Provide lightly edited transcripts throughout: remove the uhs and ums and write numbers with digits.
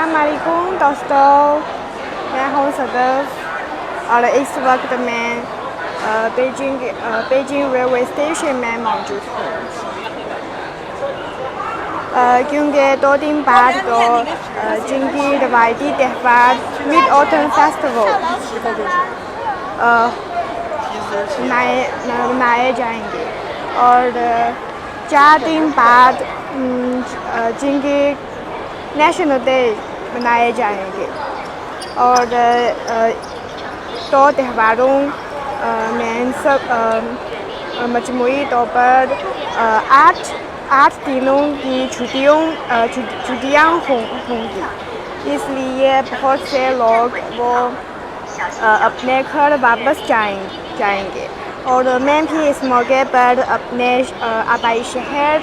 अस्सलाम वालेकुम दोस्तों, मैं हूँ सदफ और इस वक्त मैं बेजिंग रेलवे स्टेशन में मौजूद हूँ क्योंकि 2 दिन बाद तो जिनकी रवायती त्यौहार मिड ऑटम फेस्टिवल मनाए जाएंगे और 4 दिन बाद जिनके नेशनल डे मनाए जाएंगे और तो त्योहारों में सब मजमूई तौर पर 8 दिनों की छुट्टियाँ होंगी। इसलिए बहुत से लोग वो अपने घर वापस जाएंगे और मैं भी इस मौके पर अपने आबाई शहर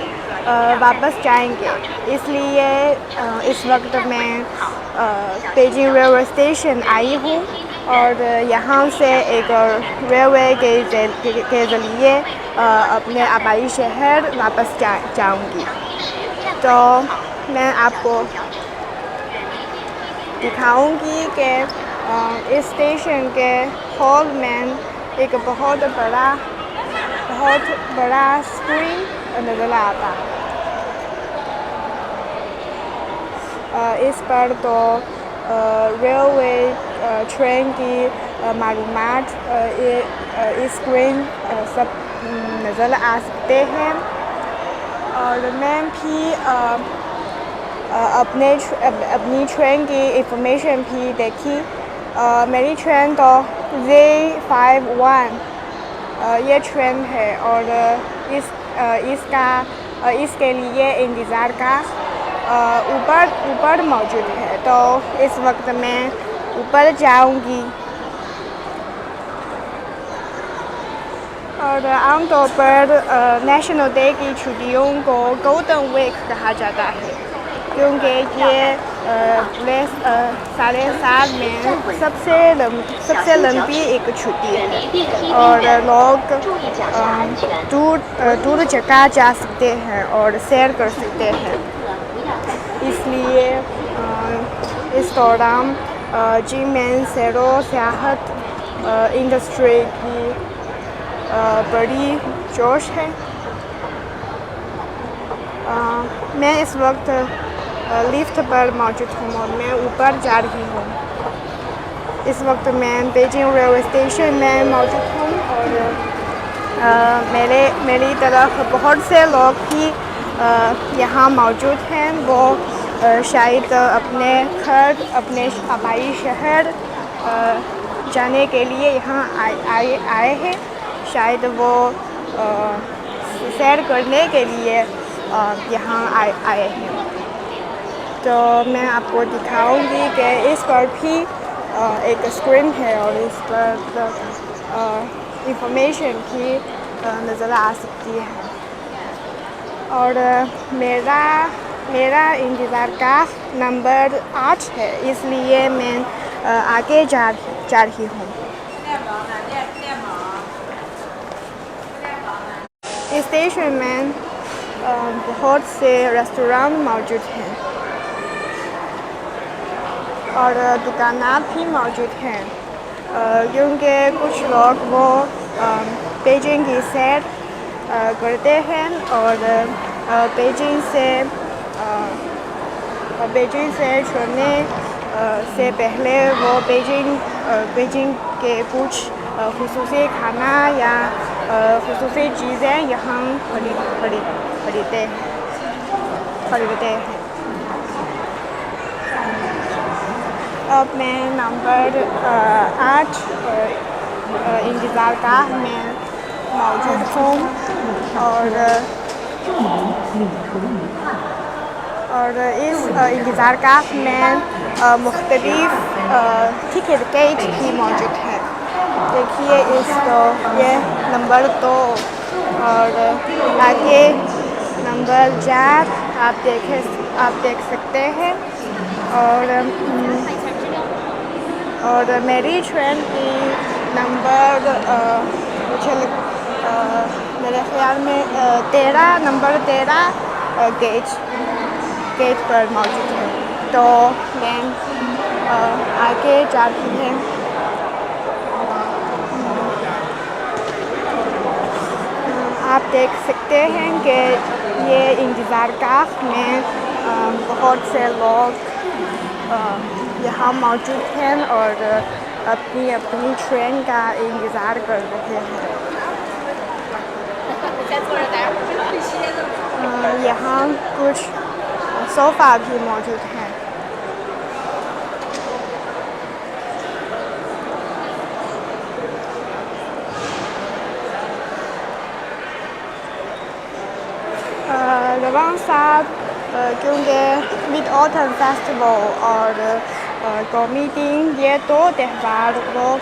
वापस जाएंगे। इसलिए इस वक्त मैं बेजिंग रेलवे स्टेशन आई हूँ और यहाँ से एक रेलवे के ज़रिए अपने आबाई शहर वापस जाऊँगी। तो मैं आपको दिखाऊंगी कि इस स्टेशन के हॉल में एक बहुत बड़ा स्क्रीन नज़र आता है। इस पर तो रेलवे ट्रेन की मालूमात इस स्क्रीन सब नज़र आ सकते हैं और मैं भी अपनी ट्रेन की इंफॉर्मेशन भी देखी। मेरी ट्रेन तो J51 ये ट्रेन है और इसके लिए इंतज़ार का ऊपर मौजूद है। तो इस वक्त मैं ऊपर जाऊंगी और आमतौर पर नेशनल डे की छुट्टियों को गोल्डन वीक कहा जाता है क्योंकि ये सारे साल में सबसे लंबी एक छुट्टी है और लोग दूर जगह जा सकते हैं और सैर कर सकते हैं। इसलिए इस दौरान जिनमें सैरो सियाहत इंडस्ट्री की बड़ी जोश है। मैं इस वक्त लिफ्ट पर मौजूद हूँ और मैं ऊपर जा रही हूँ। इस वक्त मैं बेजिंग रेलवे स्टेशन में मौजूद हूँ और मेरी तरफ बहुत से लोग भी यहाँ मौजूद हैं। वो शायद अपने घर अपने आबाई शहर जाने के लिए यहाँ आए हैं। शायद वो सैर करने के लिए यहाँ आए हैं। तो मैं आपको दिखाऊंगी कि इस पर भी एक स्क्रीन है और इस पर इंफॉर्मेशन भी नज़र आ सकती है और मेरा इंतज़ार का नंबर 8 है। इसलिए मैं आगे जा रही हूँ। इस स्टेशन में बहुत से रेस्टोरेंट मौजूद हैं और दुकानात भी मौजूद हैं क्योंकि कुछ लोग वो बेजिंग की सैर करते हैं और बेजिंग से छोड़ने से पहले वो बेजिंग के कुछ खुसूसी खाना या खुसूसी चीज़ें यहाँ खरीदते हैं। अब मैं नंबर 8 इंतज़ार गाह में मौजूद हूँ और इस इंतज़ार गाह में मुख्तलिफ टिकट गेट भी मौजूद है। देखिए ये नंबर 2 और आगे नंबर 4 आप देख सकते हैं और मेरी ट्रेन की नंबर मेरे ख्याल में नंबर 13 गेट पर मौजूद है। तो मैं आगे जा रही हूँ। आप देख सकते हैं कि ये इंतज़ार गाह में बहुत से लोग यहाँ मौजूद हैं और अपनी अपनी ट्रेन का इंतज़ार कर रहे हैं। यहाँ कुछ सोफ़ा भी मौजूद हैं। रवान साहब क्योंकि मिड ऑटम फेस्टिवल और मीटिंग ये दो त्यौहार लोग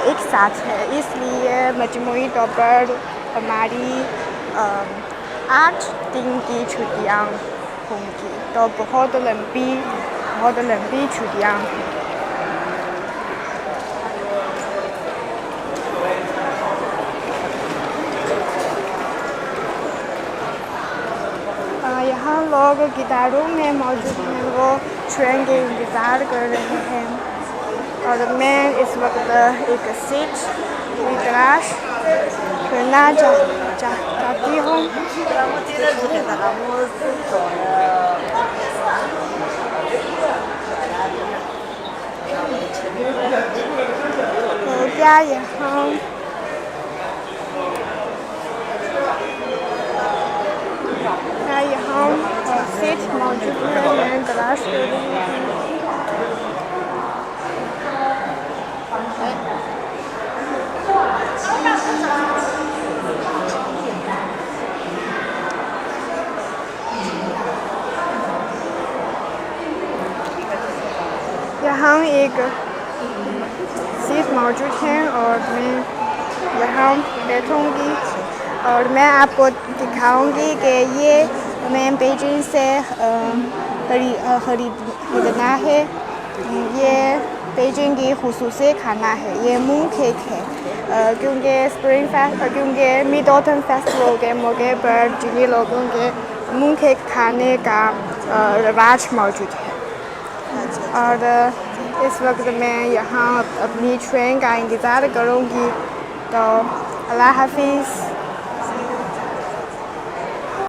एक साथ है, इसलिए मजमूई तौर पर हमारी 8 दिन की छुट्टियाँ होंगी, तो बहुत लंबी छुट्टियाँ हैं। यहाँ लोग गिटारों में मौजूद हैं, वो ट्रेन के इंतज़ार कर रहे हैं और मैं इस वक्त एक सीट की तलाश करना चाहती हूँ। तो क्या यहाँ सीट मौजूद है, मैं तलाश कर रही हूँ। यहाँ एक सीट मौजूद है और मैं यहाँ बैठूँगी और मैं आपको दिखाऊंगी कि ये मैं बीजिंग से खरीदना है। ये बीजिंग की खुसूसी खाना है, ये मूंग केक है क्योंकि मिड ऑटम फेस्टिवल के मौके पर चीनी लोगों के मूंग केक खाने का रिवाज मौजूद है। और इस वक्त मैं यहाँ अपनी ट्रेन का इंतज़ार करूँगी, तो अल्लाह हाफिज़।